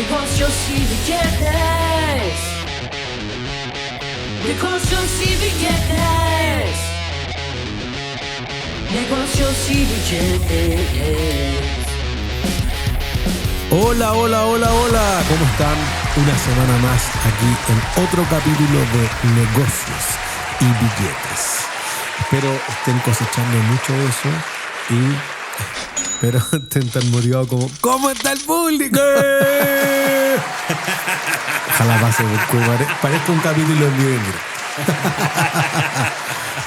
Negocios y billetes. Negocios y billetes. Negocios y billetes. Hola, hola, hola, hola. ¿Cómo están? Una semana más aquí en otro capítulo de Negocios y Billetes. Espero estén cosechando mucho eso pero estén tan motivados como ¿cómo está el público? Ojalá pase porque parezca un capítulo en vivo.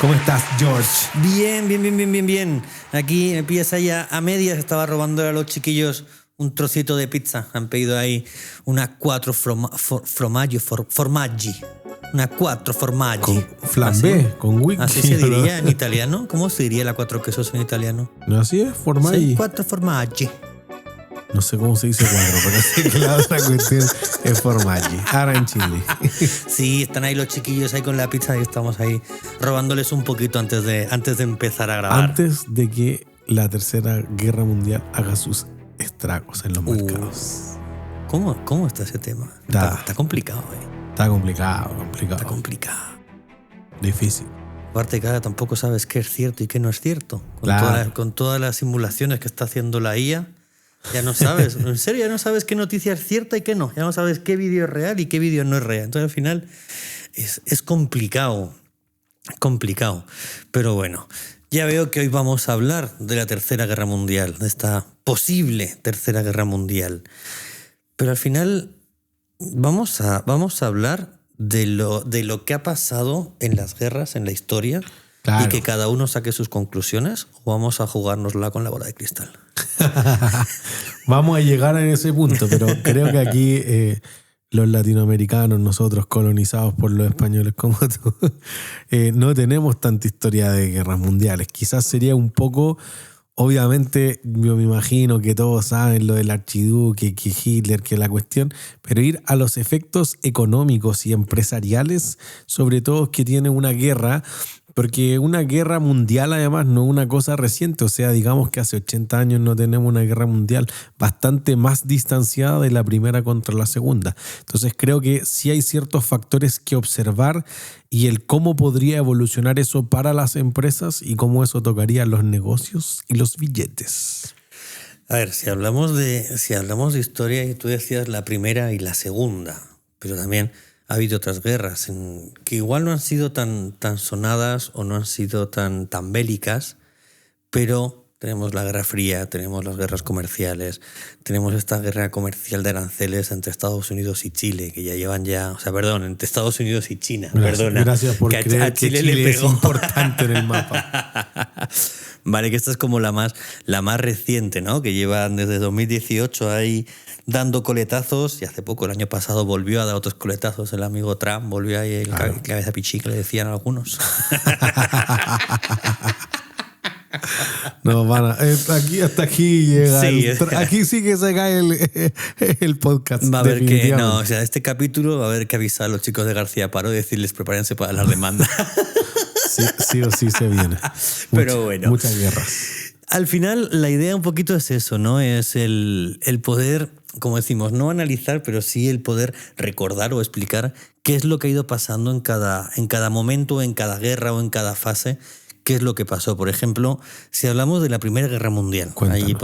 ¿Cómo estás, George? Bien. Aquí me pillas ahí a medias. Estaba robando a los chiquillos un trocito de pizza. Han pedido ahí unas 4 formaggi. Una 4 formaggi. Con flambé, con whisky. Así se diría en italiano. ¿Cómo se diría la 4 quesos en italiano? ¿No así es? Formaggi. Sí, 4 formaggi. No sé cómo se dice 4, pero sé que la otra cuestión es formaggi. Ahora en Chile. Sí, están ahí los chiquillos ahí con la pizza y estamos ahí robándoles un poquito antes de empezar a grabar. Antes de que la Tercera Guerra Mundial haga sus estragos en los mercados. ¿Cómo está ese tema? Está complicado, Está complicado. Está complicado. Difícil. Aparte que ahora tampoco sabes qué es cierto y qué no es cierto. Con todas las simulaciones que está haciendo la IA, ya no sabes, en serio, ya no sabes qué noticia es cierta y qué no. Ya no sabes qué vídeo es real y qué vídeo no es real. Entonces al final es complicado. Complicado. Pero bueno, ya veo que hoy vamos a hablar de la Tercera Guerra Mundial, de esta posible Tercera Guerra Mundial. Pero al final vamos a hablar de lo que ha pasado en las guerras, en la historia, claro. Y que cada uno saque sus conclusiones, o vamos a jugárnosla con la bola de cristal. Vamos a llegar a ese punto, pero creo que aquí los latinoamericanos, nosotros colonizados por los españoles como tú, no tenemos tanta historia de guerras mundiales. Quizás sería un poco... Obviamente, yo me imagino que todos saben lo del archiduque, que Hitler, que la cuestión, pero ir a los efectos económicos y empresariales, sobre todo que tiene una guerra, porque una guerra mundial además no es una cosa reciente, o sea, digamos que hace 80 años no tenemos una guerra mundial bastante más distanciada de la primera contra la segunda. Entonces creo que sí hay ciertos factores que observar y el cómo podría evolucionar eso para las empresas y cómo eso tocaría los negocios y los billetes. A ver, si hablamos de historia, y tú decías la primera y la segunda, pero también ha habido otras guerras que igual no han sido tan sonadas o no han sido tan bélicas, pero tenemos la Guerra Fría, tenemos las guerras comerciales, tenemos esta guerra comercial de aranceles entre Estados Unidos y Chile, que ya llevan entre Estados Unidos y China. Gracias por creer que Chile es importante en el mapa. Vale, que esta es como la más reciente, ¿no? Que llevan desde 2018 ahí dando coletazos, y hace poco, el año pasado, volvió a dar otros coletazos el amigo Trump, volvió ahí el cabeza pichí, que le decían algunos. No, hasta aquí llega. Sí, aquí sí que se cae el podcast. Va a haber este capítulo va a haber que avisar a los chicos de García Paro y decirles prepárense para la demanda. Sí o sí se viene. Pero bueno. Muchas guerras. Al final, la idea un poquito es eso, ¿no? Es el poder, como decimos, no analizar, pero sí el poder recordar o explicar qué es lo que ha ido pasando en cada momento, en cada guerra o en cada fase, qué es lo que pasó. Por ejemplo, si hablamos de la Primera Guerra Mundial, cuéntanos. Allí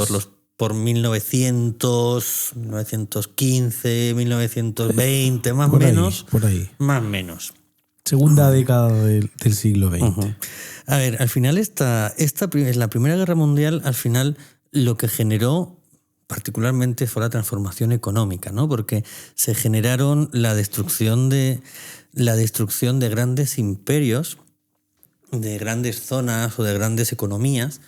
por 1915, 1920, más o menos. Por ahí. Más o menos. Segunda década del siglo XX. Uh-huh. A ver, al final la Primera Guerra Mundial, al final lo que generó particularmente fue la transformación económica, ¿no? Porque se generaron la destrucción de grandes imperios, de grandes zonas o de grandes economías,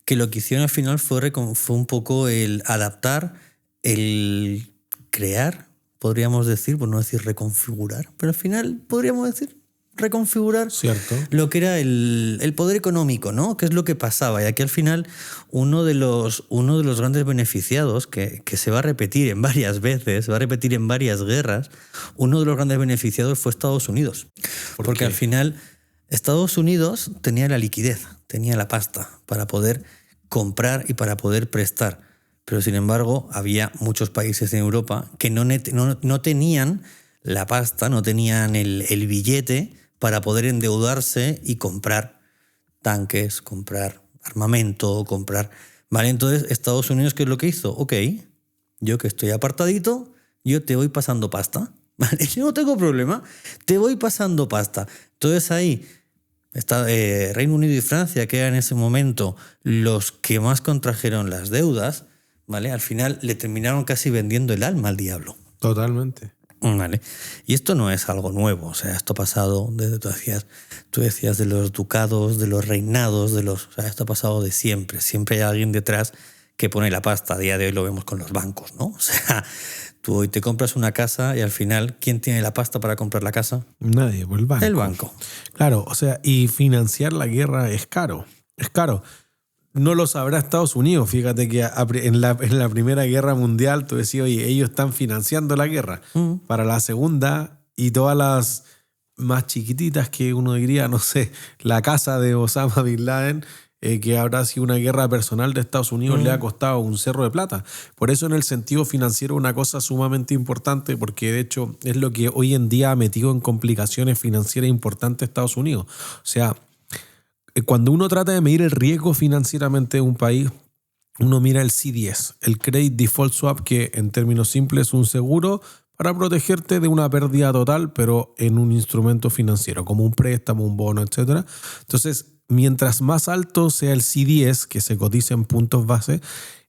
que lo que hicieron al final fue un poco el adaptar, el crear, podríamos decir, por no decir reconfigurar, pero al final podríamos decir reconfigurar. Cierto. Lo que era el poder económico, ¿no? ¿Qué es lo que pasaba? Y aquí al final uno de los grandes beneficiados, que se va a repetir en varias veces, va a repetir en varias guerras, uno de los grandes beneficiados fue Estados Unidos. Porque al final Estados Unidos tenía la liquidez, tenía la pasta para poder comprar y para poder prestar. Pero sin embargo, había muchos países en Europa que no tenían la pasta, no tenían el billete para poder endeudarse y comprar tanques, comprar armamento, comprar... ¿Vale? Entonces, Estados Unidos, ¿qué es lo que hizo? Ok, yo que estoy apartadito, yo te voy pasando pasta. ¿Vale? Yo no tengo problema, te voy pasando pasta. Entonces ahí está Reino Unido y Francia, que eran en ese momento los que más contrajeron las deudas, ¿vale? Al final le terminaron casi vendiendo el alma al diablo. Totalmente. Vale. Y esto no es algo nuevo, o sea, esto ha pasado, tú decías de los ducados, de los reinados, o sea, esto ha pasado de siempre. Siempre hay alguien detrás que pone la pasta. A día de hoy lo vemos con los bancos, ¿no? O sea, tú hoy te compras una casa y al final, ¿quién tiene la pasta para comprar la casa? Nadie, pues el banco. El banco. Claro, o sea, y financiar la guerra es caro. Es caro. No lo sabrá Estados Unidos. Fíjate que en la Primera Guerra Mundial tú decías, oye, ellos están financiando la guerra. Para la Segunda y todas las más chiquititas que uno diría, no sé, la casa de Osama Bin Laden, que habrá sido una guerra personal de Estados Unidos, le ha costado un cerro de plata. Por eso en el sentido financiero una cosa sumamente importante, porque de hecho es lo que hoy en día ha metido en complicaciones financieras importantes a Estados Unidos. O sea, cuando uno trata de medir el riesgo financieramente de un país, uno mira el CDS, el Credit Default Swap, que en términos simples es un seguro para protegerte de una pérdida total, pero en un instrumento financiero, como un préstamo, un bono, etc. Entonces, mientras más alto sea el CDS, que se cotiza en puntos base,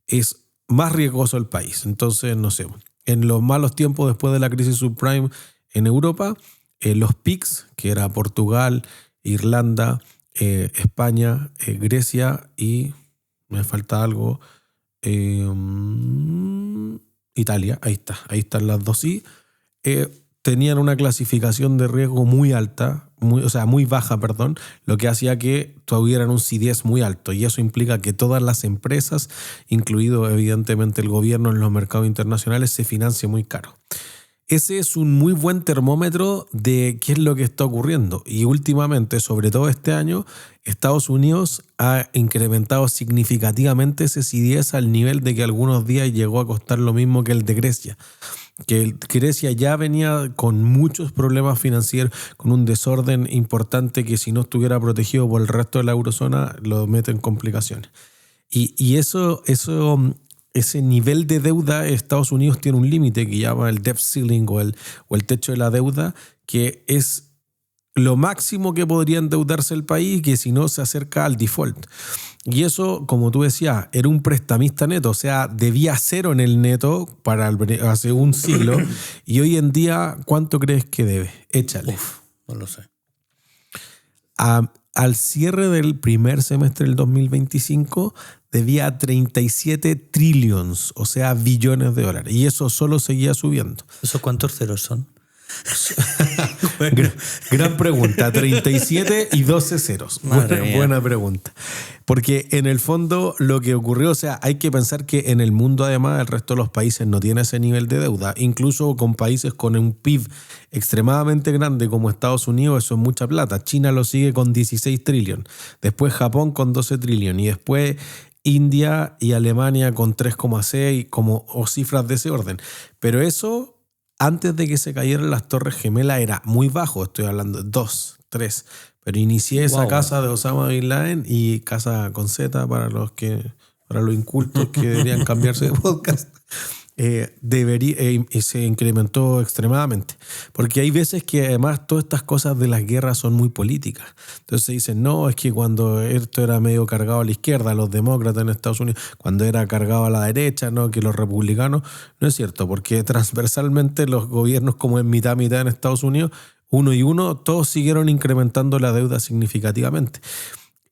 es más riesgoso el país. Entonces, no sé, en los malos tiempos después de la crisis subprime en Europa, los PICs, que era Portugal, Irlanda, España, Grecia y me falta algo, Italia, ahí están las dos, y tenían una clasificación de riesgo muy alta, muy baja, perdón, lo que hacía que tuvieran un CDS muy alto, y eso implica que todas las empresas, incluido evidentemente el gobierno en los mercados internacionales, se financien muy caro. Ese es un muy buen termómetro de qué es lo que está ocurriendo. Y últimamente, sobre todo este año, Estados Unidos ha incrementado significativamente ese CDS al nivel de que algunos días llegó a costar lo mismo que el de Grecia. Que Grecia ya venía con muchos problemas financieros, con un desorden importante que si no estuviera protegido por el resto de la eurozona lo mete en complicaciones. Y ese nivel de deuda, Estados Unidos tiene un límite que llama el debt ceiling o el techo de la deuda, que es lo máximo que podría endeudarse el país, que si no se acerca al default. Y eso, como tú decías, era un prestamista neto, o sea, debía cero en el neto hace un siglo, y hoy en día, ¿cuánto crees que debe? Échale. No lo sé. Al cierre del primer semestre del 2025 debía 37 trillions, o sea, billones de dólares. Y eso solo seguía subiendo. ¿Eso cuántos ceros son? Gran pregunta. 37 y 12 ceros. Buena pregunta. Porque en el fondo lo que ocurrió, o sea, hay que pensar que en el mundo además el resto de los países no tiene ese nivel de deuda. Incluso con países con un PIB extremadamente grande como Estados Unidos, eso es mucha plata. China lo sigue con 16 trillones. Después Japón con 12 trillones. Y después India y Alemania con 3,6 o cifras de ese orden. Pero eso, antes de que se cayeran las Torres Gemelas, era muy bajo. Estoy hablando de 2, 3. Pero inicié esa casa de Osama Bin Laden, y casa con Z para los incultos que deberían cambiarse de podcast. Se incrementó extremadamente. Porque hay veces que además todas estas cosas de las guerras son muy políticas. Entonces dicen, no, es que cuando esto era medio cargado a la izquierda, los demócratas en Estados Unidos, cuando era cargado a la derecha, no, que los republicanos, no es cierto, porque transversalmente los gobiernos como en mitad en Estados Unidos, uno y uno, todos siguieron incrementando la deuda significativamente.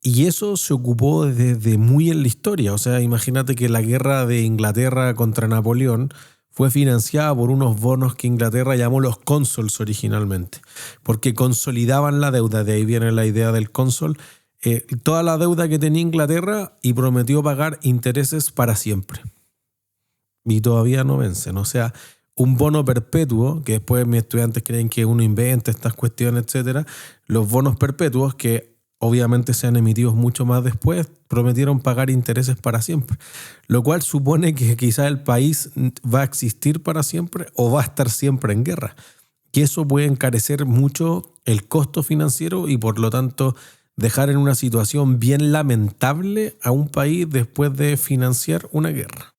Y eso se ocupó desde muy en la historia. O sea, imagínate que la guerra de Inglaterra contra Napoleón fue financiada por unos bonos que Inglaterra llamó los consols originalmente, porque consolidaban la deuda. De ahí viene la idea del consol. Toda la deuda que tenía Inglaterra, y prometió pagar intereses para siempre. Y todavía no vencen. O sea, un bono perpetuo, que después mis estudiantes creen que uno inventa estas cuestiones, etcétera. Los bonos perpetuos, que obviamente sean emitidos mucho más después, prometieron pagar intereses para siempre. Lo cual supone que quizá el país va a existir para siempre o va a estar siempre en guerra. Que eso puede encarecer mucho el costo financiero y por lo tanto dejar en una situación bien lamentable a un país después de financiar una guerra.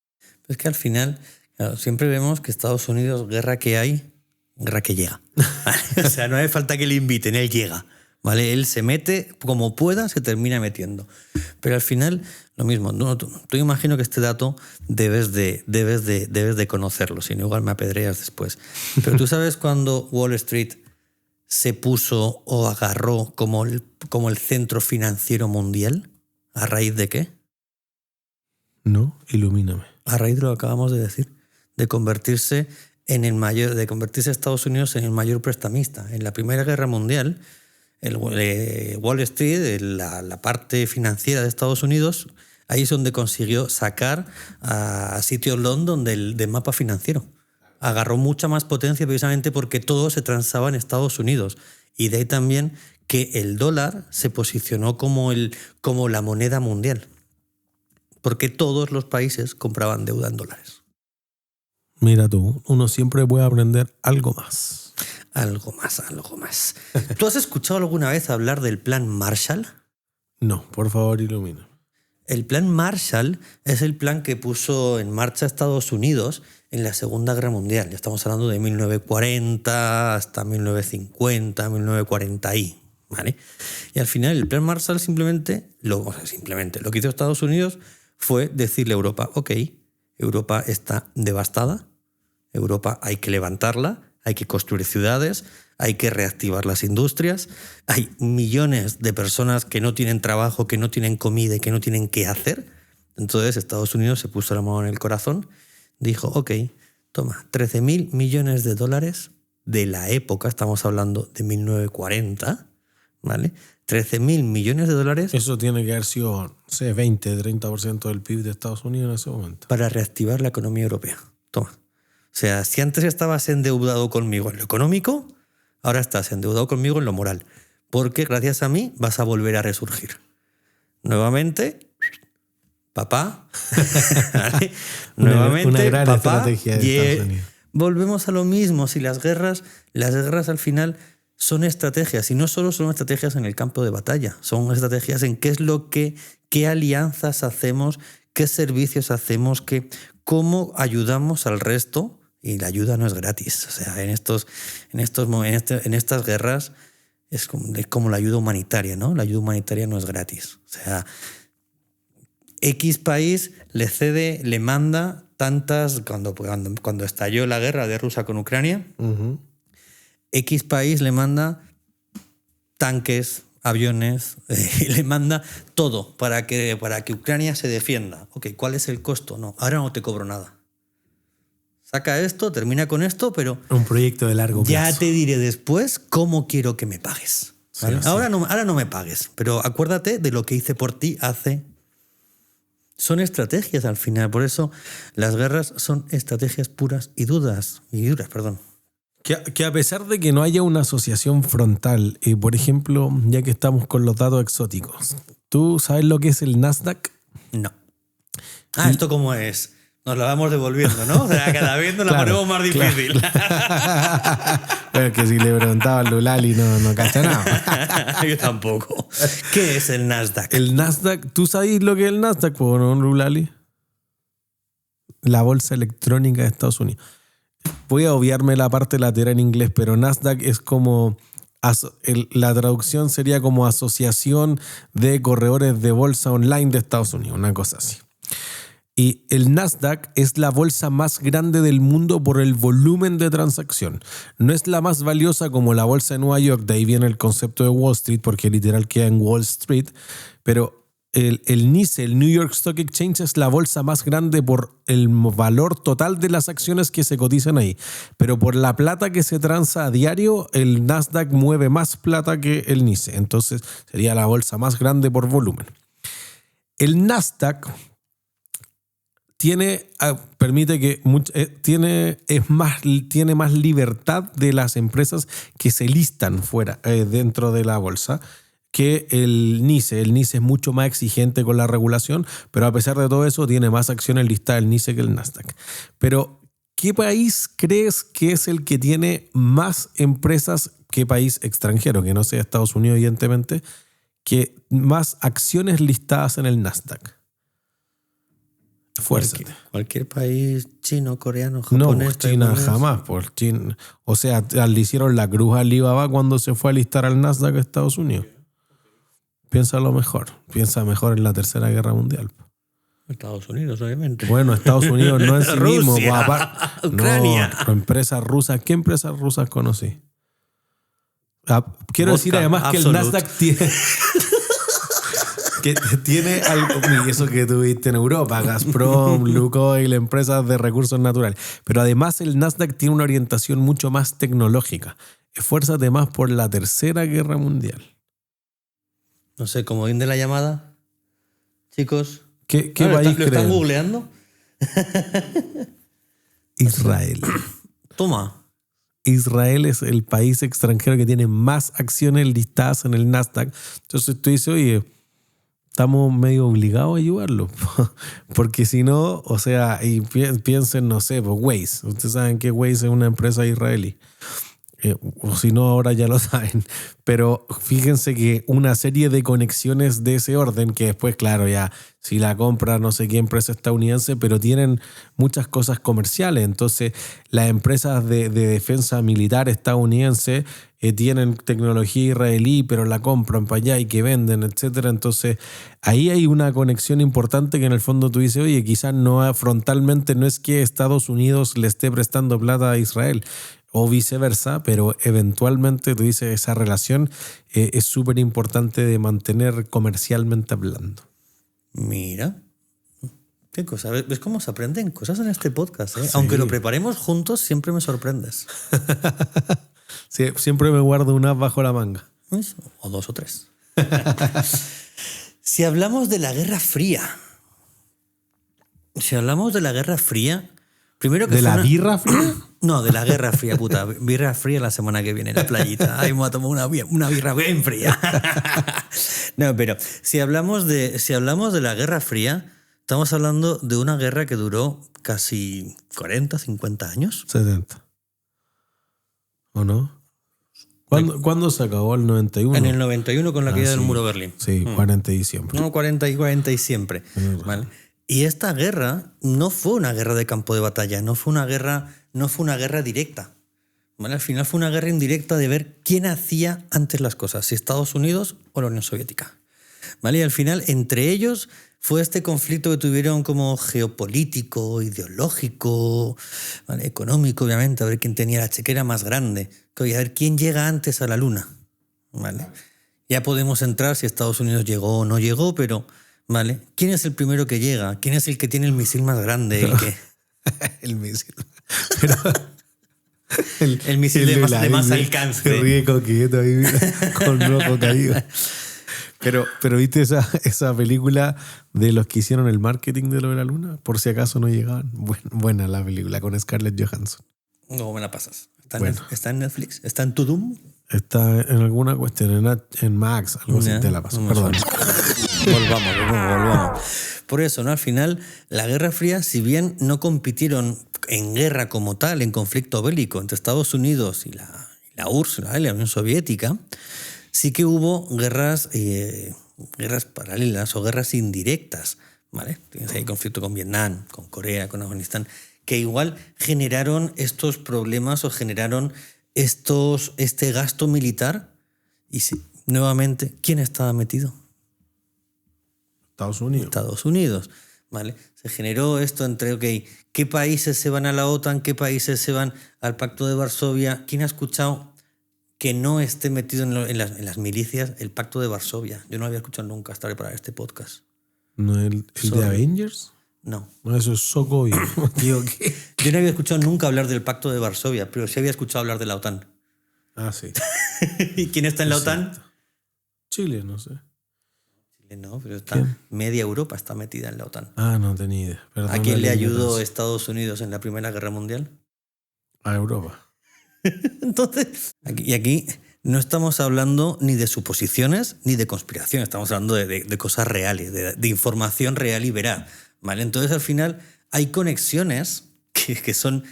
Es que al final, claro, siempre vemos que Estados Unidos, guerra que hay, guerra que llega. ¿Vale? O sea, no hace falta que le inviten, él llega. ¿Vale? Él se mete como pueda, se termina metiendo. Pero al final, lo mismo. Tú imagino que este dato debes de conocerlo, si no igual me apedreas después. Pero tú sabes cuando Wall Street se puso o agarró como el centro financiero mundial, ¿a raíz de qué? No, ilumíname. A raíz de lo que acabamos de decir, de convertirse Estados Unidos en el mayor prestamista. En la Primera Guerra Mundial, Wall Street, la parte financiera de Estados Unidos, ahí es donde consiguió sacar a sitios London del mapa financiero. Agarró mucha más potencia precisamente porque todo se transaba en Estados Unidos. Y de ahí también que el dólar se posicionó como la moneda mundial. Porque todos los países compraban deuda en dólares. Mira tú, uno siempre puede aprender algo más. Algo más. ¿Tú has escuchado alguna vez hablar del Plan Marshall? No, por favor, ilumina. El Plan Marshall es el plan que puso en marcha Estados Unidos en la Segunda Guerra Mundial. Ya estamos hablando de 1940 hasta 1950, 1940 y, ¿vale? Y al final el Plan Marshall simplemente lo que hizo Estados Unidos fue decirle a Europa, ok, Europa está devastada, Europa hay que levantarla, hay que construir ciudades, hay que reactivar las industrias, hay millones de personas que no tienen trabajo, que no tienen comida y que no tienen qué hacer. Entonces Estados Unidos se puso la mano en el corazón, dijo, ok, toma, 13.000 millones de dólares de la época, estamos hablando de 1940, ¿vale? 13.000 millones de dólares. Eso tiene que haber sido, no sé, 20-30% del PIB de Estados Unidos en ese momento. Para reactivar la economía europea. Toma. O sea, si antes estabas endeudado conmigo en lo económico, ahora estás endeudado conmigo en lo moral. Porque gracias a mí vas a volver a resurgir. Nuevamente, papá. ¿Vale? Nuevamente, una gran papá. estrategia de Estados Unidos. Volvemos a lo mismo. Si las guerras al final son estrategias. Y no solo son estrategias en el campo de batalla. Son estrategias en qué alianzas hacemos, qué servicios hacemos, cómo ayudamos al resto. Y la ayuda no es gratis. O sea, en estas guerras es como la ayuda humanitaria, ¿no? La ayuda humanitaria no es gratis. O sea, X país le manda tantas... Cuando estalló la guerra de Rusia con Ucrania, X país le manda tanques, aviones, le manda todo para que Ucrania se defienda. Ok, ¿cuál es el costo? No, ahora no te cobro nada. Saca esto, termina con esto, pero... Un proyecto de largo plazo. Ya te diré después cómo quiero que me pagues. ¿Vale? Sí. Ahora no me pagues, pero acuérdate de lo que hice por ti hace... Son estrategias al final, por eso las guerras son estrategias puras y duras, perdón. Que a pesar de que no haya una asociación frontal, por ejemplo, ya que estamos con los datos exóticos, ¿tú sabes lo que es el Nasdaq? No. ¿Esto cómo es? Nos la vamos devolviendo, ¿no? O sea, cada vez nos la ponemos más difícil. Pero es que si le preguntaba al Lulali no cacha nada. Yo tampoco. ¿Qué es el Nasdaq? El Nasdaq, ¿tú sabes lo que es el Nasdaq, no, Lulali? La bolsa electrónica de Estados Unidos. Voy a obviarme la parte lateral en inglés, pero Nasdaq es como... La traducción sería como Asociación de Corredores de Bolsa Online de Estados Unidos, una cosa así. Y el Nasdaq es la bolsa más grande del mundo por el volumen de transacción. No es la más valiosa como la bolsa de Nueva York, de ahí viene el concepto de Wall Street, porque literal queda en Wall Street, pero el NYSE, el New York Stock Exchange, es la bolsa más grande por el valor total de las acciones que se cotizan ahí. Pero por la plata que se transa a diario, el Nasdaq mueve más plata que el NYSE. Entonces sería la bolsa más grande por volumen. El Nasdaq... tiene más libertad de las empresas que se listan fuera, dentro de la bolsa, que el NYSE. El NYSE es mucho más exigente con la regulación, pero a pesar de todo eso tiene más acciones listadas el NYSE que el Nasdaq. Pero, ¿qué país crees que es el que tiene más empresas? ¿Qué país extranjero, que no sea Estados Unidos evidentemente, que más acciones listadas en el Nasdaq? Fuérzate. Cualquier país chino, coreano, No, japonés, China taiwanés. jamás. Por China. O sea, le hicieron la cruz a Alibaba cuando se fue a listar al Nasdaq a Estados Unidos. Piensa lo mejor. Piensa mejor en la Tercera Guerra Mundial. Estados Unidos, obviamente. Bueno, Estados Unidos no en sí mismo. Rusia, Ucrania. No, empresas rusas. ¿Qué empresas rusas conocí? Quiero Vodka, decir además que el Absolut. Nasdaq tiene... que tiene algo, eso que tuviste en Europa, Gazprom, Lukoil, empresas de recursos naturales. Pero además el Nasdaq tiene una orientación mucho más tecnológica. Esfuérzate más por la Tercera Guerra Mundial. No sé, como bien de la llamada, chicos. ¿Qué Ah, país ¿Lo están creen? googleando? Israel. Toma. Israel es el país extranjero que tiene más acciones listadas en el Nasdaq. Entonces tú dices, oye, estamos medio obligados a ayudarlo. Porque si no, o sea, y piensen, no sé, pues Waze. Ustedes saben que Waze es una empresa israelí. O si no, ahora ya lo saben. Pero fíjense que una serie de conexiones de ese orden, que después, claro, ya si la compra no sé qué empresa estadounidense, pero tienen muchas cosas comerciales. Entonces, las empresas de defensa militar estadounidense tienen tecnología israelí, pero la compran para allá y que venden, etcétera. Entonces, ahí hay una conexión importante que en el fondo tú dices, oye, quizás no frontalmente no es que Estados Unidos le esté prestando plata a Israel, o viceversa, pero eventualmente tú dices esa relación es súper importante de mantener comercialmente hablando. Mira. Qué cosa. ¿Ves cómo se aprenden cosas en este podcast? Sí. Aunque lo preparemos juntos, siempre me sorprendes. Sí, siempre me guardo una bajo la manga. ¿Ves? O dos o tres. Si hablamos de la Guerra Fría. Primero que ¿De fue la una- birra fría? No, de la Guerra Fría, puta. Birra fría la semana que viene en la playita. Ahí me voy a tomar una birra bien fría. No, pero si hablamos de la Guerra Fría, estamos hablando de una guerra que duró casi 40, 50 años. 70. ¿O no? ¿Cuándo se acabó el 91? En el 91 con la caída del sí. muro de Berlín. Sí, 40 de diciembre. No, 40 y siempre. ¿Vale? Y esta guerra no fue una guerra de campo de batalla, no fue una guerra directa. ¿Vale? Al final fue una guerra indirecta de ver quién hacía antes las cosas, si Estados Unidos o la Unión Soviética. ¿Vale? Y al final, entre ellos, fue este conflicto que tuvieron como geopolítico, ideológico, ¿vale? Económico, obviamente, a ver quién tenía la chequera más grande, a ver quién llega antes a la Luna. ¿Vale? Ya podemos entrar si Estados Unidos llegó o no llegó, pero ¿vale? ¿Quién es el primero que llega? ¿Quién es el que tiene el misil más grande? El misil. Pero, el misil de más alcance. Se ríe coqueto ahí, mira, con rojo caído. Pero ¿viste esa película de los que hicieron el marketing de lo de la luna? Por si acaso no llegaban. Buena la película con Scarlett Johansson. No me la pasas. ¿Está en Netflix? ¿Está en Tudum? Está en alguna cuestión, en Max, algo así, te la paso. No Perdón. Volvamos. Por eso, ¿no? Al final, la Guerra Fría, si bien no compitieron en guerra como tal, en conflicto bélico entre Estados Unidos y la URSS, la Unión Soviética, sí que hubo guerras paralelas o guerras indirectas, ¿vale? Tienes ahí conflicto con Vietnam, con Corea, con Afganistán, que igual generaron estos problemas o generaron este gasto militar. Y sí, nuevamente, ¿quién estaba metido? Estados Unidos. Estados Unidos, ¿vale? Se generó esto entre, ok, ¿qué países se van a la OTAN? ¿Qué países se van al Pacto de Varsovia? ¿Quién ha escuchado que no esté metido en las milicias el Pacto de Varsovia? Yo no lo había escuchado nunca hasta preparar este podcast. ¿No el de Avengers? No. No, eso es Sokovia. Digo, ¿qué? Yo no había escuchado nunca hablar del Pacto de Varsovia, pero sí había escuchado hablar de la OTAN. Ah, sí. ¿Y quién está en la OTAN? Chile, no sé. Chile no, pero está ¿Quién? media Europa está metida en la OTAN. Ah, no tenía idea. Perdón, ¿A quién le la ayudó ignorancia. Estados Unidos en la Primera Guerra Mundial? A Europa. Entonces, aquí No estamos hablando ni de suposiciones ni de conspiración, estamos hablando de cosas reales, de información real y veraz, ¿vale? Entonces, al final, hay conexiones que son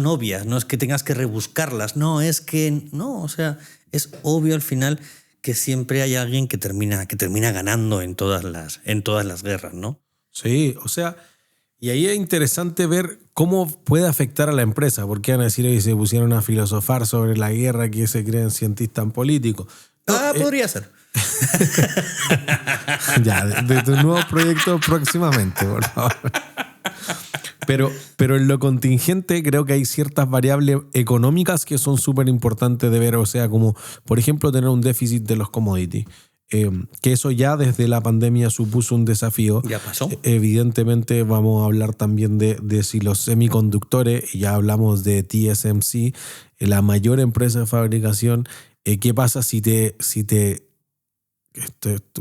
obvias, no es que tengas que rebuscarlas, no, o sea, es obvio al final que siempre hay alguien que termina ganando en todas las guerras, ¿no? Sí, o sea, y ahí es interesante ver cómo puede afectar a la empresa, porque van a decir, oye, se pusieron a filosofar sobre la guerra, que se creen cientistas políticos. No, Podría ser. Ya, de tus nuevos proyectos próximamente, por favor. Pero en lo contingente creo que hay ciertas variables económicas que son súper importantes de ver, o sea, como por ejemplo tener un déficit de los commodities. Que eso ya desde la pandemia supuso un desafío. Ya pasó. Evidentemente vamos a hablar también de si los semiconductores, ya hablamos de TSMC, la mayor empresa de fabricación. ¿Qué pasa si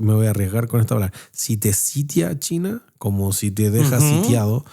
me voy a arriesgar con esta palabra, si te sitia China, como si te deja sitiado?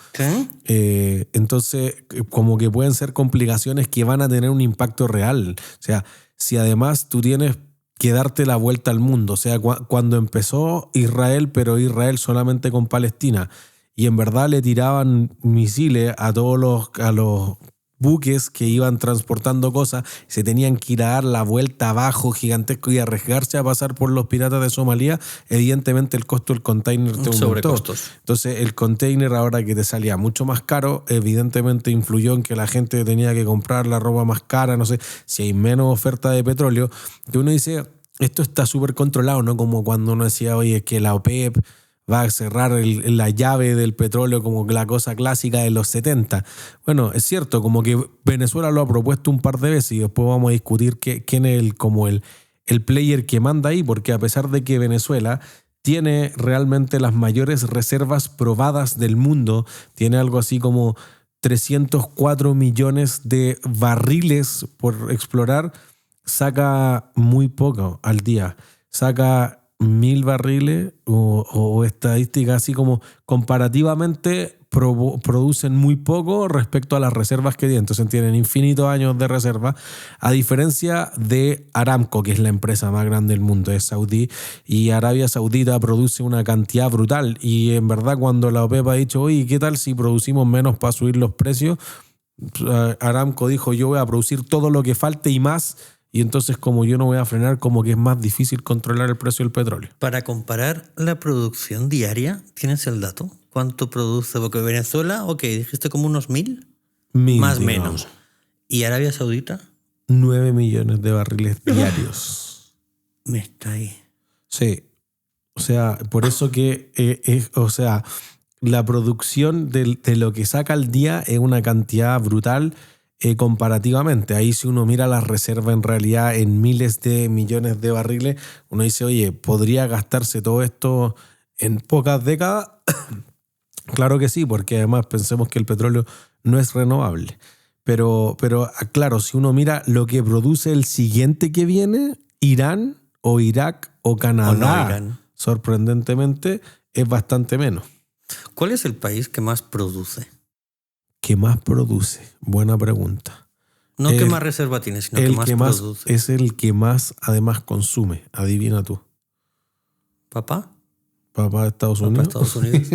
Entonces como que pueden ser complicaciones que van a tener un impacto real. O sea, si además tú tienes que darte la vuelta al mundo. O sea, cuando empezó Israel, pero Israel solamente con Palestina, y en verdad le tiraban misiles a todos a los buques que iban transportando cosas, se tenían que ir a dar la vuelta abajo gigantesco y arriesgarse a pasar por los piratas de Somalia, evidentemente el costo del container te aumentó. Sobrecostos. Entonces el container, ahora que te salía mucho más caro, evidentemente influyó en que la gente tenía que comprar la ropa más cara, no sé, si hay menos oferta de petróleo, que uno dice, esto está súper controlado, ¿no? Como cuando uno decía, oye, que la OPEP va a cerrar la llave del petróleo, como la cosa clásica de los 70. Bueno, es cierto, como que Venezuela lo ha propuesto un par de veces y después vamos a discutir quién es el player que manda ahí, porque a pesar de que Venezuela tiene realmente las mayores reservas probadas del mundo, tiene algo así como 304 millones de barriles por explorar, saca muy poco al día. Saca 1.000 barriles o estadísticas así como comparativamente producen muy poco respecto a las reservas que tienen. Entonces tienen infinitos años de reserva, a diferencia de Aramco, que es la empresa más grande del mundo, es saudí, y Arabia Saudita produce una cantidad brutal. Y en verdad cuando la OPEP ha dicho, oye, ¿qué tal si producimos menos para subir los precios? Aramco dijo, yo voy a producir todo lo que falte y más. Y entonces, como yo no voy a frenar, como que es más difícil controlar el precio del petróleo. Para comparar la producción diaria, ¿tienes el dato? ¿Cuánto produce? Porque Venezuela, ok, dijiste como unos 1.000. Más o menos. ¿Y Arabia Saudita? 9 millones de barriles diarios. Me está ahí. Sí. O sea, por eso que la producción de lo que saca al día es una cantidad brutal. Comparativamente, ahí si uno mira las reservas en realidad en miles de millones de barriles, uno dice, oye, ¿podría gastarse todo esto en pocas décadas? Claro que sí, porque además pensemos que el petróleo no es renovable. Pero claro, si uno mira lo que produce el siguiente que viene, Irán o Irak o Canadá, o no Irán, sorprendentemente, es bastante menos. ¿Cuál es el país que más produce? ¿Qué más produce? Buena pregunta. No que más reserva tiene, sino que más produce. Es el que más además consume. Adivina tú. ¿Papá? Papá de Estados Unidos. Estados Unidos.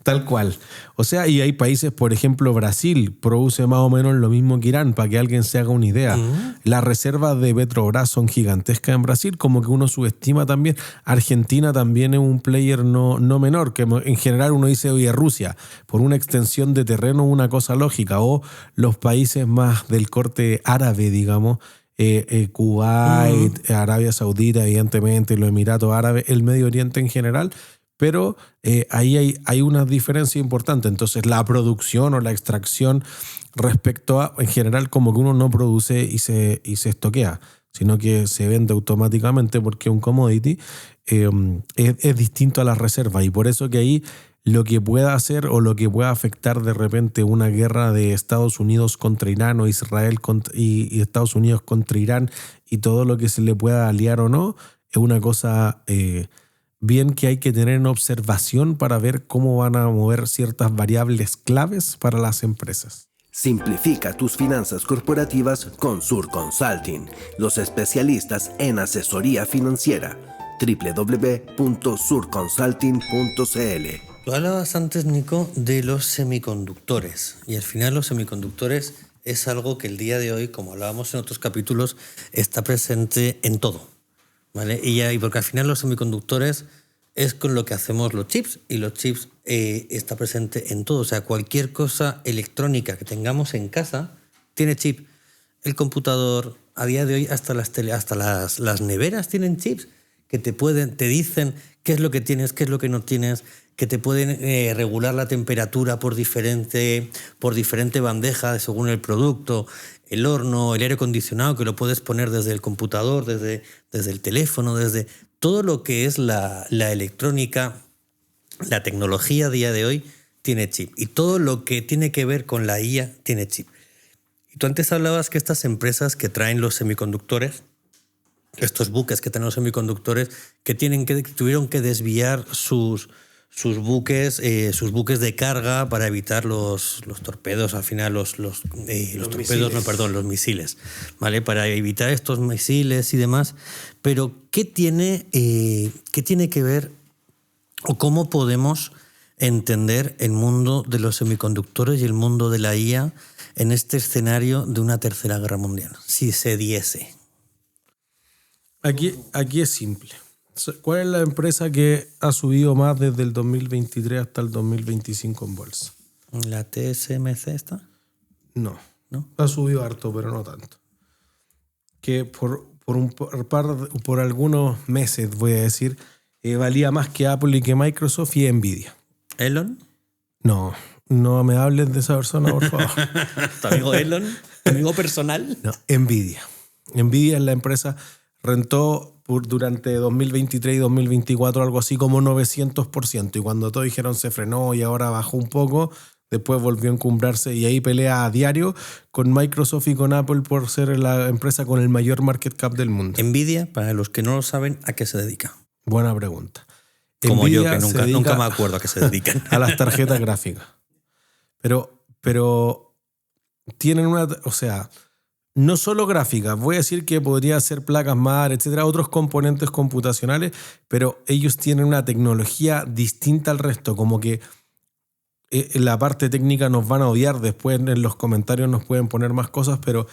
Tal cual. O sea, y hay países, por ejemplo, Brasil produce más o menos lo mismo que Irán, para que alguien se haga una idea. Las reservas de Petrobras son gigantescas en Brasil, como que uno subestima también. Argentina también es un player no menor, que en general uno dice, oye, Rusia, por una extensión de terreno, una cosa lógica, o los países más del corte árabe, digamos, Kuwait, Arabia Saudita, evidentemente, los Emiratos Árabes, el Medio Oriente en general, pero ahí hay una diferencia importante. Entonces la producción o la extracción respecto a, en general, como que uno no produce y se estoquea, sino que se vende automáticamente porque es un commodity, es distinto a las reservas, y por eso que ahí lo que pueda hacer o lo que pueda afectar de repente una guerra de Estados Unidos contra Irán o Israel y Estados Unidos contra Irán y todo lo que se le pueda aliar o no, es una cosa bien que hay que tener en observación para ver cómo van a mover ciertas variables claves para las empresas. Simplifica tus finanzas corporativas con Sur Consulting, los especialistas en asesoría financiera. www.surconsulting.cl. Tú hablabas antes, Nico, de los semiconductores. Y al final los semiconductores es algo que el día de hoy, como hablábamos en otros capítulos, está presente en todo, ¿vale? Y porque al final los semiconductores es con lo que hacemos los chips, y los chips está presente en todo. O sea, cualquier cosa electrónica que tengamos en casa tiene chip. El computador, a día de hoy, hasta las neveras tienen chips que te dicen qué es lo que tienes, qué es lo que no tienes, que te pueden regular la temperatura por diferente bandeja según el producto, el horno, el aire acondicionado, que lo puedes poner desde el computador, desde el teléfono, desde todo lo que es la electrónica, la tecnología a día de hoy tiene chip. Y todo lo que tiene que ver con la IA tiene chip. Y tú antes hablabas que estas empresas que traen los semiconductores, estos buques que traen los semiconductores, que tuvieron que desviar sus buques de carga para evitar los torpedos, al final los misiles, ¿vale? Para evitar estos misiles y demás. Pero ¿qué tiene que ver o cómo podemos entender el mundo de los semiconductores y el mundo de la IA en este escenario de una tercera guerra mundial, si se diese? Aquí es simple. ¿Cuál es la empresa que ha subido más desde el 2023 hasta el 2025 en bolsa? ¿La TSMC está? No. ¿No? Ha subido harto, pero no tanto. Que por algunos meses, voy a decir, valía más que Apple y que Microsoft y Nvidia. ¿Elon? No me hables de esa persona, por favor. ¿Tu amigo Elon? ¿Tu amigo personal? No, Nvidia. Nvidia es la empresa, rentó durante 2023 y 2024 algo así como 900%. Y cuando todos dijeron se frenó y ahora bajó un poco, después volvió a encumbrarse y ahí pelea a diario con Microsoft y con Apple por ser la empresa con el mayor market cap del mundo. Nvidia, para los que no lo saben, ¿a qué se dedica? Buena pregunta. Como Nvidia yo, que nunca me acuerdo a qué se dedican. A las tarjetas gráficas. Pero tienen o sea, no solo gráficas, voy a decir que podría ser placas madre, etcétera, otros componentes computacionales, pero ellos tienen una tecnología distinta al resto, como que la parte técnica nos van a odiar, después en los comentarios nos pueden poner más cosas, pero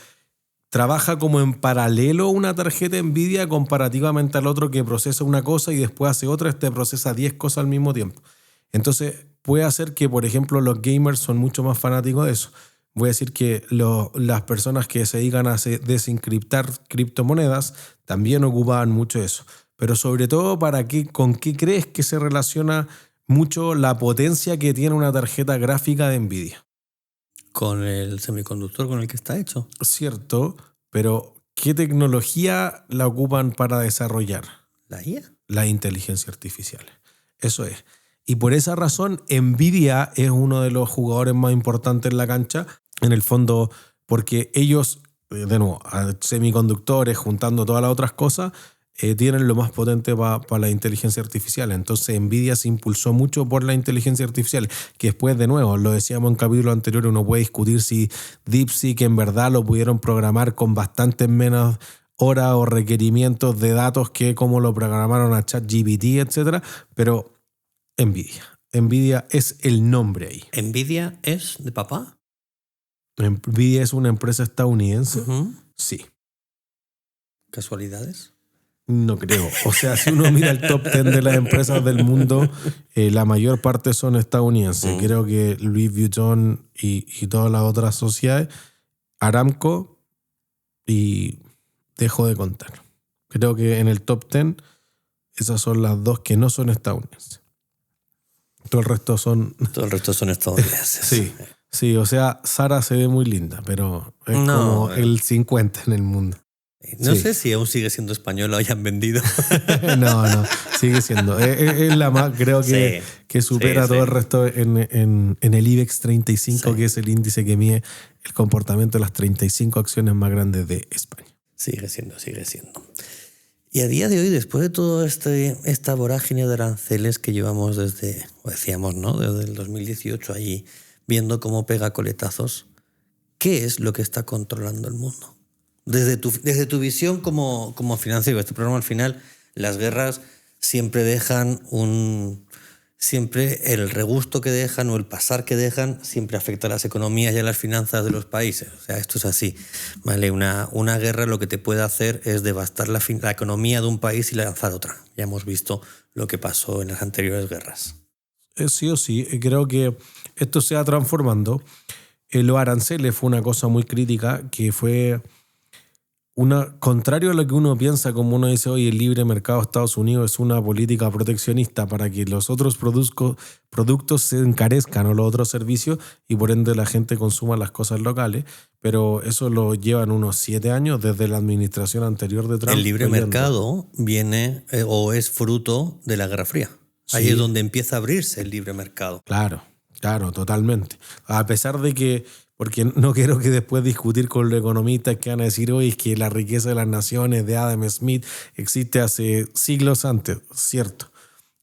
trabaja como en paralelo una tarjeta Nvidia comparativamente al otro que procesa una cosa y después hace otra, procesa 10 cosas al mismo tiempo. Entonces puede hacer que, por ejemplo, los gamers son mucho más fanáticos de eso. Voy a decir que las personas que se dedican a desencriptar criptomonedas también ocupaban mucho eso. Pero sobre todo, ¿con qué crees que se relaciona mucho la potencia que tiene una tarjeta gráfica de Nvidia? Con el semiconductor con el que está hecho. Cierto, pero ¿qué tecnología la ocupan para desarrollar? ¿La IA? La inteligencia artificial. Eso es. Y por esa razón, Nvidia es uno de los jugadores más importantes en la cancha, en el fondo, porque ellos, de nuevo, semiconductores, juntando todas las otras cosas, tienen lo más potente para la inteligencia artificial. Entonces, Nvidia se impulsó mucho por la inteligencia artificial, que después, de nuevo, lo decíamos en capítulos anteriores, uno puede discutir si DeepSeek en verdad lo pudieron programar con bastantes menos horas o requerimientos de datos que como lo programaron a ChatGPT, etcétera, pero Nvidia es el nombre ahí. ¿Nvidia es de papá? Nvidia es una empresa estadounidense. Uh-huh. Sí. ¿Casualidades? No creo. O sea, si uno mira el top 10 de las empresas del mundo, la mayor parte son estadounidenses. Creo que Louis Vuitton y todas las otras sociedades, Aramco, y dejo de contar. Creo que en el top 10 esas son las dos que no son estadounidenses. Todo el resto son estadounidenses. Sí, o sea, Sara se ve muy linda, pero es como el 50 en el mundo. No sé si aún sigue siendo español o hayan vendido. No, sigue siendo. Es la más, creo que supera todo el resto en el IBEX 35, que es el índice que mide el comportamiento de las 35 acciones más grandes de España. Sigue siendo. Y a día de hoy, después de toda esta vorágine de aranceles que llevamos desde el 2018 allí, viendo cómo pega coletazos, ¿qué es lo que está controlando el mundo? Desde tu visión como financiero, este programa al final, las guerras siempre dejan siempre el regusto que dejan o el pasar que dejan siempre afecta a las economías y a las finanzas de los países. O sea, esto es así, ¿vale? Una guerra lo que te puede hacer es devastar la economía de un país y lanzar otra. Ya hemos visto lo que pasó en las anteriores guerras. Sí o sí, creo que esto se va transformando. Los aranceles fue una cosa muy crítica, que fue contrario a lo que uno piensa, como uno dice hoy, el libre mercado de Estados Unidos es una política proteccionista para que los otros productos se encarezcan o los otros servicios y por ende la gente consuma las cosas locales, pero eso lo llevan unos 7 años desde la administración anterior de Trump. El libre mercado viene o es fruto de la Guerra Fría. Ahí es donde empieza a abrirse el libre mercado. Claro, totalmente. A pesar de que, porque no quiero que después discutir con los economistas que van a decir hoy que la riqueza de las naciones de Adam Smith existe hace siglos antes, cierto.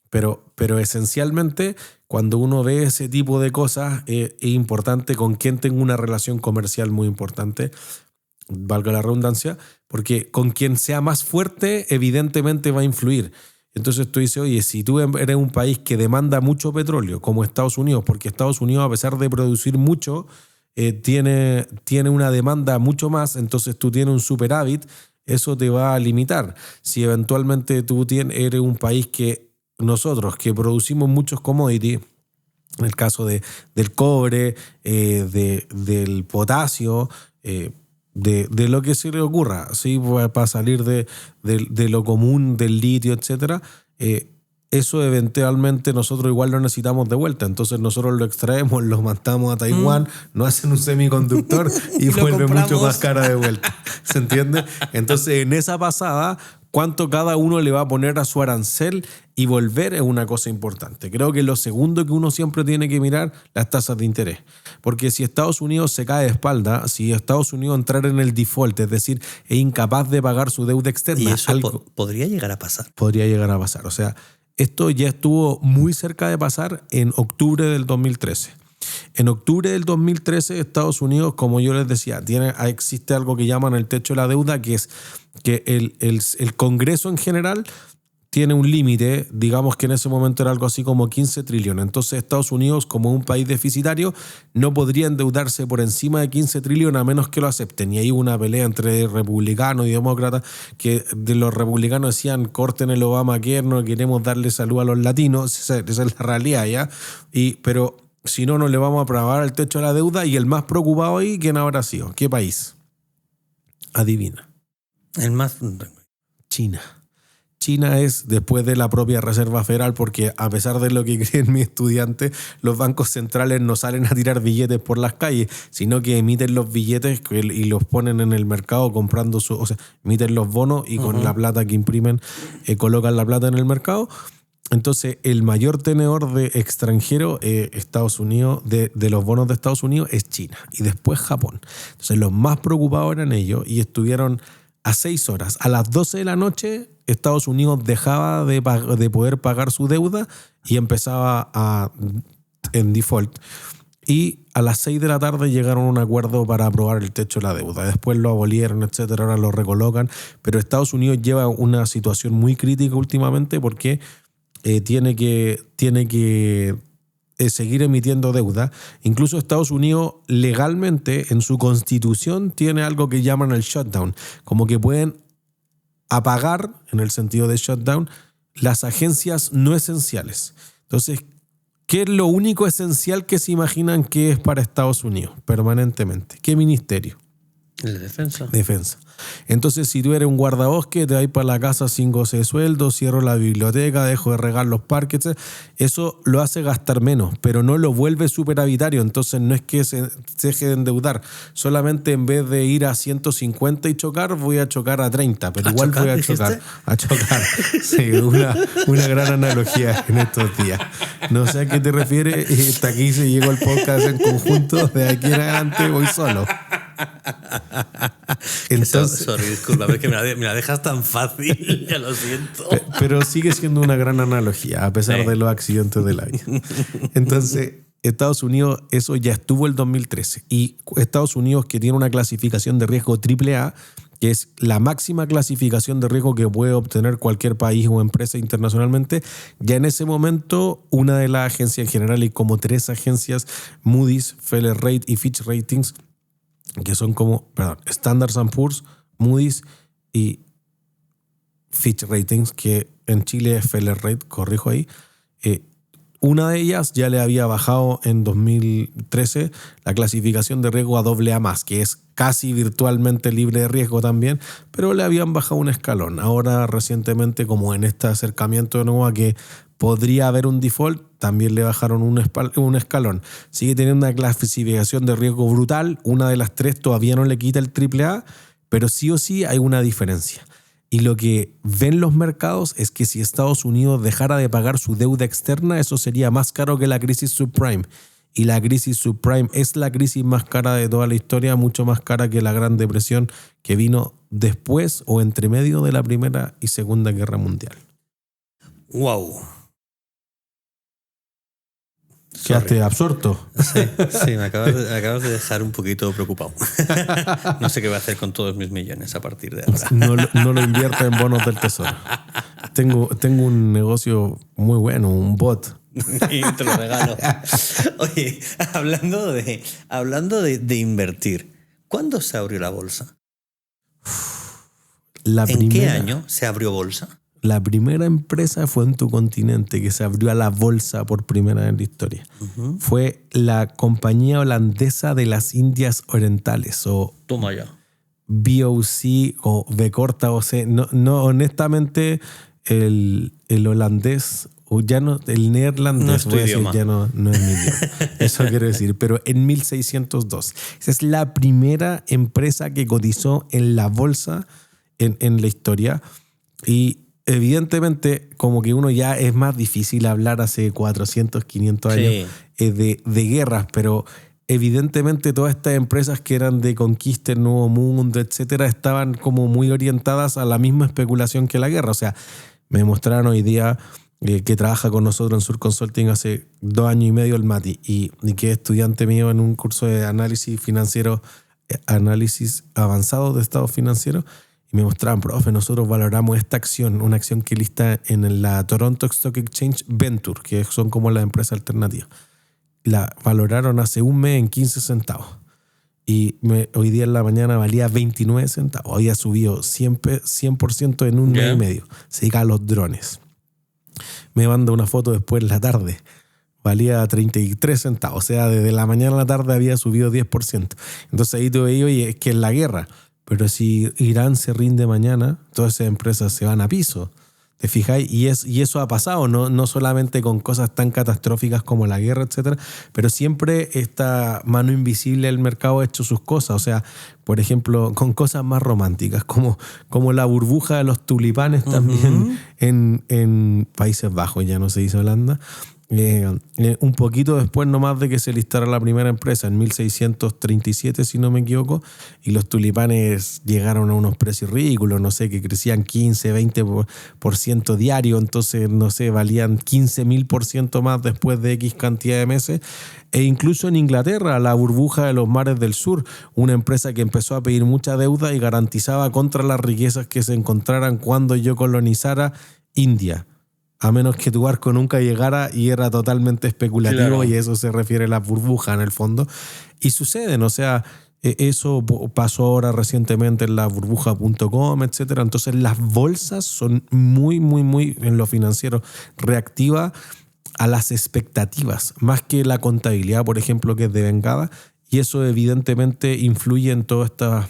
Pero esencialmente, cuando uno ve ese tipo de cosas, es importante con quién tengo una relación comercial muy importante, valga la redundancia, porque con quien sea más fuerte, evidentemente va a influir. Entonces tú dices, oye, si tú eres un país que demanda mucho petróleo, como Estados Unidos, porque Estados Unidos, a pesar de producir mucho, tiene una demanda mucho más, entonces tú tienes un superávit, eso te va a limitar. Si eventualmente tú eres un país que nosotros, que producimos muchos commodities, en el caso del cobre, del potasio, de lo que se le ocurra, ¿sí? Para salir de lo común, del litio, etcétera, eso eventualmente nosotros igual lo necesitamos de vuelta. Entonces nosotros lo extraemos, lo mandamos a Taiwán, nos hacen un semiconductor y vuelve mucho más cara de vuelta. ¿Se entiende? Entonces en esa pasada, cuánto cada uno le va a poner a su arancel y volver es una cosa importante. Creo que lo segundo que uno siempre tiene que mirar, las tasas de interés. Porque si Estados Unidos se cae de espalda, si Estados Unidos entrar en el default, es decir, es incapaz de pagar su deuda externa. Y eso podría llegar a pasar. Podría llegar a pasar. O sea, esto ya estuvo muy cerca de pasar en octubre del 2013. En octubre del 2013, Estados Unidos, como yo les decía, existe algo que llaman el techo de la deuda, que es que el Congreso en general tiene un límite, digamos que en ese momento era algo así como 15 trillones. Entonces Estados Unidos, como un país deficitario, no podría endeudarse por encima de 15 trillones a menos que lo acepten. Y hay una pelea entre republicanos y demócratas, que de los republicanos decían, corten el Obamacare, no queremos darle salud a los latinos. Esa es la realidad, ¿ya? Pero si no, no le vamos a aprobar el techo de la deuda. Y el más preocupado ahí, ¿quién habrá sido? ¿Qué país? Adivina. El más... China. China es después de la propia Reserva Federal, porque a pesar de lo que creen mis estudiantes, los bancos centrales no salen a tirar billetes por las calles, sino que emiten los billetes y los ponen en el mercado comprando o sea, emiten los bonos y con la plata que imprimen colocan la plata en el mercado. Entonces, el mayor tenedor de extranjero, Estados Unidos, de los bonos de Estados Unidos, es China. Y después Japón. Entonces, los más preocupados eran ellos y estuvieron a 6 horas. A las 12 de la noche, Estados Unidos dejaba de poder pagar su deuda y empezaba en default. Y a las 6 de la tarde llegaron a un acuerdo para aprobar el techo de la deuda. Después lo abolieron, etcétera, ahora lo recolocan. Pero Estados Unidos lleva una situación muy crítica últimamente porque tiene que seguir emitiendo deuda. Incluso Estados Unidos legalmente en su constitución tiene algo que llaman el shutdown, como que pueden apagar, en el sentido de shutdown, las agencias no esenciales. Entonces, ¿qué es lo único esencial que se imaginan que es para Estados Unidos permanentemente? ¿Qué ministerio? La defensa. Defensa. Entonces, si tú eres un guardabosque, te vas para la casa sin goce de sueldo, cierro la biblioteca, dejo de regar los parques, eso lo hace gastar menos, pero no lo vuelve superavitario. Entonces, no es que se deje de endeudar. Solamente en vez de ir a 150 y chocar, voy a chocar a 30, pero igual voy a chocar. A chocar. Sí, una gran analogía en estos días. No sé a qué te refieres. Hasta aquí se llegó el podcast en conjunto. De aquí en adelante voy solo. Entonces, sorry, disculpa, es que me la dejas tan fácil, ya lo siento. Pero sigue siendo una gran analogía, a pesar de los accidentes de la vida. Entonces, Estados Unidos, eso ya estuvo el 2013. Y Estados Unidos, que tiene una clasificación de riesgo AAA, que es la máxima clasificación de riesgo que puede obtener cualquier país o empresa internacionalmente, ya en ese momento una de las agencias en general y como 3 agencias, Moody's, Feller Rate y Fitch Ratings, que son Standard & Poor's, Moody's y Fitch Ratings, que en Chile es Feller Rate, corrijo ahí, una de ellas ya le había bajado en 2013 la clasificación de riesgo a AA+, que es casi virtualmente libre de riesgo también, pero le habían bajado un escalón. Ahora recientemente, como en este acercamiento de nuevo a que podría haber un default, también le bajaron un escalón. Sigue teniendo una clasificación de riesgo brutal, una de las 3 todavía no le quita el AAA, pero sí o sí hay una diferencia. Y lo que ven los mercados es que si Estados Unidos dejara de pagar su deuda externa, eso sería más caro que la crisis subprime. Y la crisis subprime es la crisis más cara de toda la historia, mucho más cara que la Gran Depresión que vino después o entre medio de la Primera y Segunda Guerra Mundial. ¡Wow! Quedaste absorto. Sí, me acabas de dejar un poquito preocupado. No sé qué voy a hacer con todos mis millones a partir de ahora. No lo invierta en bonos del tesoro. Tengo un negocio muy bueno, un bot. Y te lo regalo. Oye, hablando de invertir, ¿cuándo se abrió la bolsa? ¿En qué año se abrió bolsa? La primera empresa fue en tu continente que se abrió a la bolsa por primera vez en la historia. Uh-huh. Fue la compañía holandesa de las Indias Orientales, o toma ya. BOC o B corta o C. No, honestamente, el holandés, o ya no, el neerlandés, no es tu idioma. Ya no es mi idioma. Eso quiero decir. Pero en 1602. Esa es la primera empresa que cotizó en la bolsa en la historia. Y evidentemente, como que uno ya es más difícil hablar hace 400, 500 años de guerras, pero evidentemente todas estas empresas que eran de conquista, el Nuevo Mundo, etcétera, estaban como muy orientadas a la misma especulación que la guerra. O sea, me mostraron hoy día que trabaja con nosotros en Sur Consulting hace 2 años y medio el Mati, y que es estudiante mío en un curso de análisis financiero, análisis avanzado de estados financieros. Y me mostraban, profe, nosotros valoramos esta acción, una acción que lista en la Toronto Stock Exchange Venture, que son como las empresas alternativas. La valoraron hace un mes en 15 centavos. Y hoy día en la mañana valía 29 centavos. Había subido 100% en un mes y medio. Se dedica a los drones. Me manda una foto después en la tarde. Valía 33 centavos. O sea, desde la mañana a la tarde había subido 10%. Entonces ahí tú veías, oye, es que es la guerra. Pero si Irán se rinde mañana, todas esas empresas se van a piso. ¿Te fijáis? Y eso ha pasado, no solamente con cosas tan catastróficas como la guerra, etcétera, pero siempre esta mano invisible del mercado ha hecho sus cosas. O sea, por ejemplo, con cosas más románticas, como la burbuja de los tulipanes también en Países Bajos, ya no se dice Holanda. Un poquito después nomás de que se listara la primera empresa, en 1637 si no me equivoco, y los tulipanes llegaron a unos precios ridículos, no sé, que crecían 15-20% diario, entonces no sé, valían 15.000% más después de X cantidad de meses. E incluso en Inglaterra, la burbuja de los mares del sur, una empresa que empezó a pedir mucha deuda y garantizaba contra las riquezas que se encontraran cuando yo colonizara India, a menos que tu barco nunca llegara, y era totalmente especulativo. Claro. Y eso se refiere a la burbuja en el fondo. Y suceden, o sea, eso pasó ahora recientemente en la burbuja.com, etcétera. Entonces las bolsas son muy, muy, muy, en lo financiero, reactivas a las expectativas, más que la contabilidad, por ejemplo, que es devengada. Y eso evidentemente influye en todos estos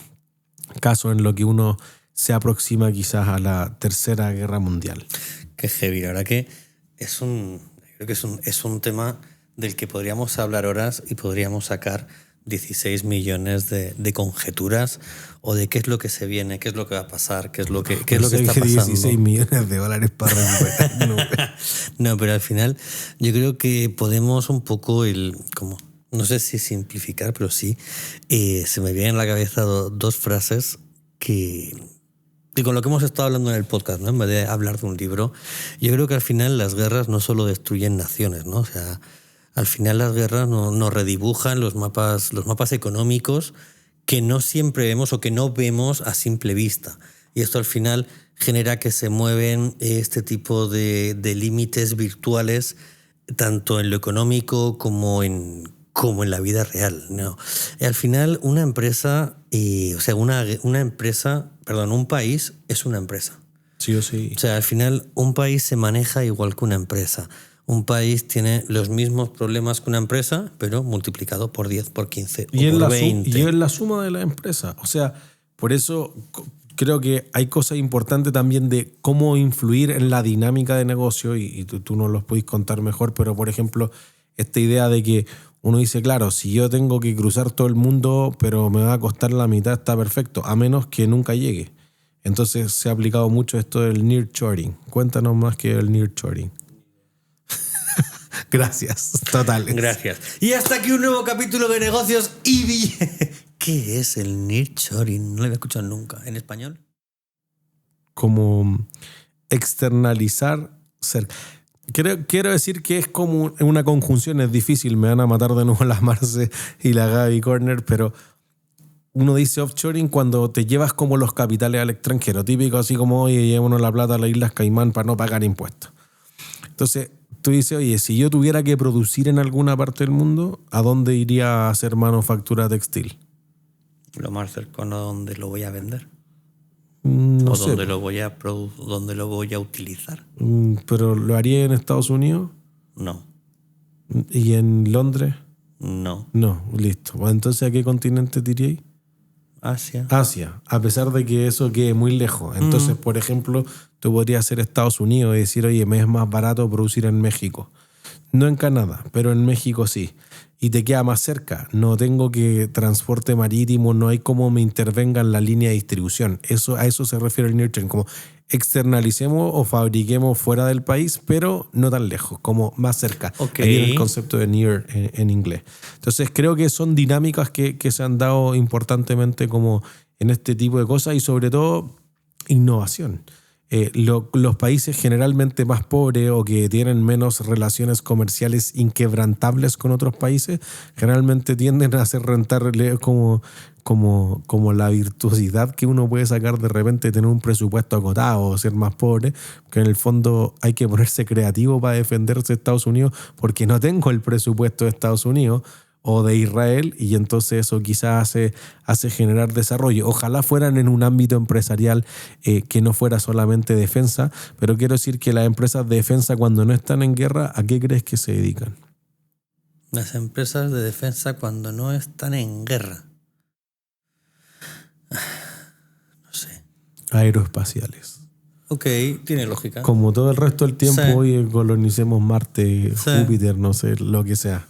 casos en lo que uno se aproxima quizás a la Tercera Guerra Mundial. Qué heavy, la verdad que creo que es un tema del que podríamos hablar horas y podríamos sacar 16 millones de conjeturas o de qué es lo que se viene, qué es lo que va a pasar, qué es lo que está pasando. 16 millones de dólares para recuperar. No, pero al final yo creo que podemos un poco no sé si simplificar, pero sí, se me vienen a la cabeza 2 frases y con lo que hemos estado hablando en el podcast, ¿no? En vez de hablar de un libro, yo creo que al final las guerras no solo destruyen naciones, ¿no? O sea, Al final las guerras nos redibujan los mapas económicos que no siempre vemos o que no vemos a simple vista. Y esto al final genera que se mueven este tipo de límites virtuales tanto en lo económico como en la vida real, ¿no? Y al final una empresa, un país es una empresa. Sí o sí. O sea, al final un país se maneja igual que una empresa. Un país tiene los mismos problemas que una empresa, pero multiplicado por 10, por 15 o por 20. Y es la suma de la empresa. O sea, por eso creo que hay cosas importantes también de cómo influir en la dinámica de negocio, y tú nos los podéis contar mejor, pero por ejemplo, esta idea de que uno dice, claro, si yo tengo que cruzar todo el mundo, pero me va a costar la mitad, está perfecto, a menos que nunca llegue. Entonces se ha aplicado mucho esto del nearshoring. Cuéntanos más que el nearshoring. Gracias, totales. Gracias. Y hasta aquí un nuevo capítulo de Negocios y Billetes. ¿Qué es el nearshoring? No lo había escuchado nunca. ¿En español? Como externalizar cerca. Quiero decir que es como una conjunción, es difícil, me van a matar de nuevo la Marce y la Gaby Corner, pero uno dice offshoring cuando te llevas como los capitales al extranjero, típico así como, oye, llevémonos la plata a las Islas Caimán para no pagar impuestos. Entonces, tú dices, oye, si yo tuviera que producir en alguna parte del mundo, ¿a dónde iría a hacer manufactura textil? Lo más cercano a donde lo voy a vender. No o sé. donde lo voy a utilizar. ¿Pero lo haría en Estados Unidos? No. ¿Y en Londres? No. No, listo. Bueno, entonces, ¿a qué continente te iríais? Asia. Asia, a pesar de que eso quede muy lejos. Entonces, por ejemplo, tú podrías ser Estados Unidos y decir, oye, me es más barato producir en México. No en Canadá, pero en México sí. Y te queda más cerca. No tengo que transporte marítimo, no hay cómo me intervenga en la línea de distribución. A eso se refiere el nearshoring, como externalicemos o fabriquemos fuera del país, pero no tan lejos, como más cerca. Okay. Aquí viene el concepto de near en inglés. Entonces creo que son dinámicas que se han dado importantemente como en este tipo de cosas y sobre todo innovación. Los países generalmente más pobres o que tienen menos relaciones comerciales inquebrantables con otros países generalmente tienden a hacer rentable como la virtuosidad que uno puede sacar de repente, tener un presupuesto acotado o ser más pobre, que en el fondo hay que ponerse creativo para defenderse de Estados Unidos porque no tengo el presupuesto de Estados Unidos o de Israel, y entonces eso quizás hace generar desarrollo. Ojalá fueran en un ámbito empresarial que no fuera solamente defensa, pero quiero decir que las empresas de defensa cuando no están en guerra, ¿a qué crees que se dedican? Las empresas de defensa cuando no están en guerra. No sé. Aeroespaciales. Ok, tiene lógica. Como todo el resto del tiempo, Sí. hoy colonicemos Marte, Sí. Júpiter, no sé, lo que sea.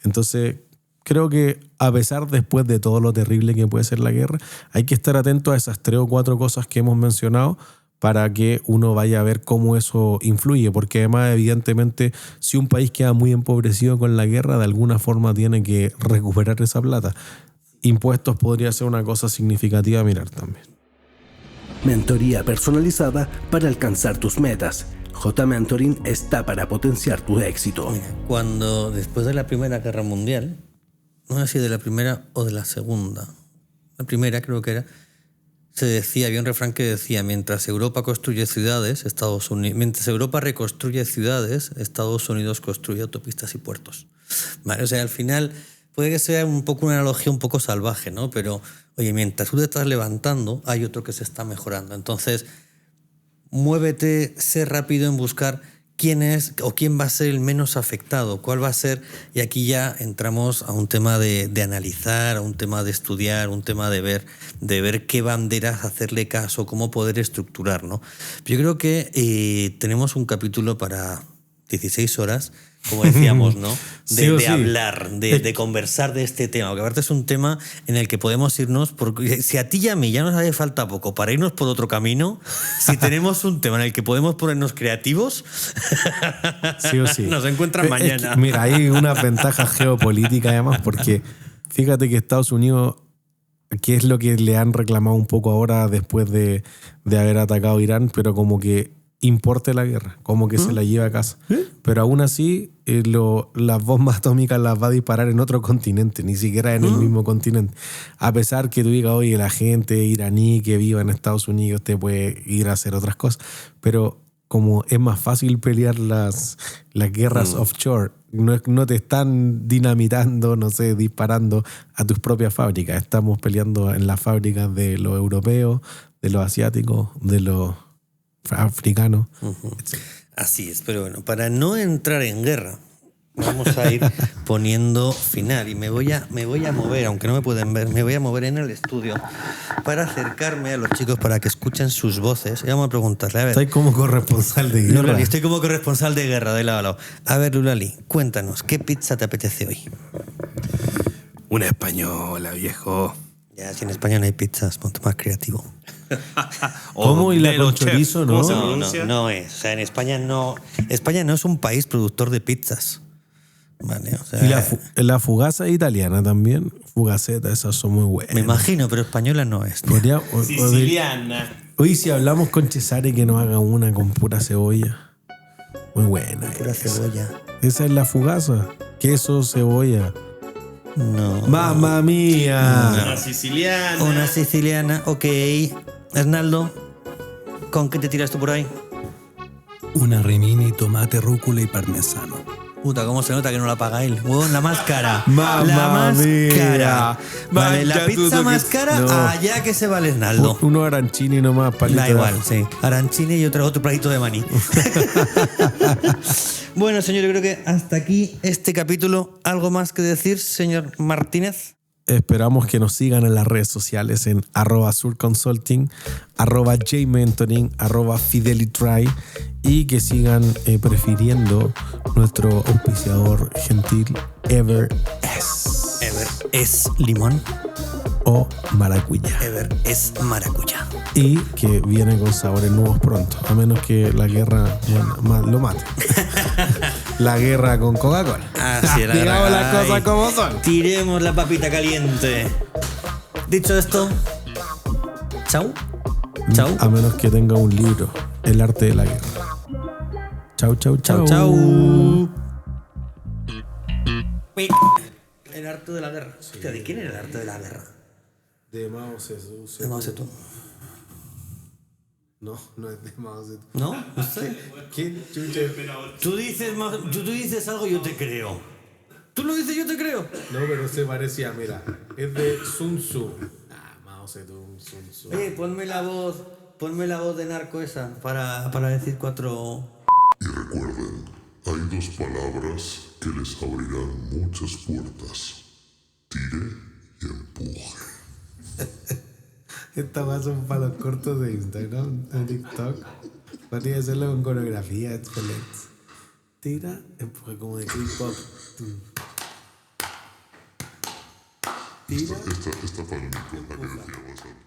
Entonces, creo que a pesar después de todo lo terrible que puede ser la guerra, hay que estar atento a esas 3 o 4 cosas que hemos mencionado para que uno vaya a ver cómo eso influye, porque además evidentemente si un país queda muy empobrecido con la guerra, de alguna forma tiene que recuperar esa plata. Impuestos podría ser una cosa significativa a mirar también. Mentoría personalizada para alcanzar tus metas. J-Mentoring está para potenciar tu éxito. Mira, cuando después de la Primera Guerra Mundial, no sé si de la primera o de la segunda, la primera creo que era, se decía, había un refrán que decía, mientras Europa construye ciudades, mientras Europa reconstruye ciudades, Estados Unidos construye autopistas y puertos. ¿Vale? O sea, al final puede que sea un poco una analogía un poco salvaje, ¿no? Pero, oye, mientras tú te estás levantando, hay otro que se está mejorando. Entonces, muévete, sé rápido en buscar quién es o quién va a ser el menos afectado, cuál va a ser, y aquí ya entramos a un tema de analizar, a un tema de estudiar, un tema de ver qué banderas hacerle caso, cómo poder estructurar, ¿no? Yo creo que tenemos un capítulo para 16 horas, como decíamos, ¿no? De hablar, de conversar de este tema. Porque aparte es un tema en el que podemos irnos, porque si a ti y a mí ya nos hace falta poco para irnos por otro camino, si tenemos un tema en el que podemos ponernos creativos, Sí o sí. nos encuentran mañana. Que, mira, hay una ventaja geopolítica además, porque fíjate que Estados Unidos, que es lo que le han reclamado un poco ahora después de haber atacado a Irán, pero como que importe la guerra, como que se la lleve a casa. Pero aún así, las bombas atómicas las va a disparar en otro continente, ni siquiera en el mismo continente. A pesar que tú digas, oye, la gente iraní que viva en Estados Unidos te puede ir a hacer otras cosas, pero como es más fácil pelear las guerras offshore, no te están dinamitando, no sé, disparando a tus propias fábricas. Estamos peleando en las fábricas de los europeos, de los asiáticos, de los africanos. Así es, pero bueno, para no entrar en guerra, vamos a ir poniendo final y me voy a mover, aunque no me pueden ver, me voy a mover en el estudio para acercarme a los chicos para que escuchen sus voces y vamos a preguntarle, a ver. Estoy como corresponsal de guerra. Lulali, estoy como corresponsal de guerra de lado a lado. A ver, Lulali, cuéntanos, ¿qué pizza te apetece hoy? Una española, viejo. Ya, si en España no hay pizzas, ponte más creativo. ¿Cómo? ¿Y la Lelo con Chef, chorizo, ¿cómo no? se No, pronuncia? no es. O sea, en España no es un país productor de pizzas. Vale, o sea, Y la fugaza italiana también. Fugaceta, esas son muy buenas. me imagino, pero española no es. Podría- Siciliana. Hoy si hablamos con Cesare que nos haga una con pura cebolla. Muy buena. Pura cebolla. Esa es la fugaza. Queso, cebolla. No. ¡Mamma mía! Una siciliana. Una siciliana, ok. Hernaldo, ¿con qué te tiras tú por ahí? Una rimini, tomate, rúcula y parmesano. Puta, ¿cómo se nota que no la paga él? Huevón, la más cara. Mamma la más mía. cara. Vale, la Vaya pizza tú, más que- cara, no. allá que se vale Hernaldo. Uno arancini nomás, palito. Da de igual, ajo. sí. Arancini y otro platito de maní. Bueno, señor, yo creo que hasta aquí este capítulo. ¿Algo más que decir, señor Martínez? Esperamos que nos sigan en las redes sociales en @surconsulting, @jmentoring, @fidelitytry y que sigan prefiriendo nuestro auspiciador gentil Ever S Ever es limón, o maracuyá. Ever es maracuyá. Y que viene con sabores nuevos pronto, a menos que la guerra lo mate. La guerra con Coca-Cola. Así es, Digamos las Ay, cosas como son. Tiremos la papita caliente. Dicho esto, chau. Chau. A menos que tenga un libro, El arte de la guerra. Chau, chau, chau. Chau, chau. El arte de la guerra. Hostia, ¿de quién era el arte de la guerra? De Mao Zedong. De Mao Zedong. No, no es de Mao Zedong. ¿No? No sé. ¿Quién chucha? Tú dices algo y yo te creo. Tú lo dices, yo te creo. No, pero se parecía, mira. Es de Sun Tzu. Mao Zedong, Sun Tzu. Ponme la voz de narco esa para decir 4. Y recuerden, hay dos palabras que les abrirán muchas puertas. Tire y empuje. Estas más son para los cortos de Instagram, de TikTok. Podría hacerlo con coreografía, excelente. Tira, empuje como de K-pop. Tira. Esta para mi la que decía WhatsApp.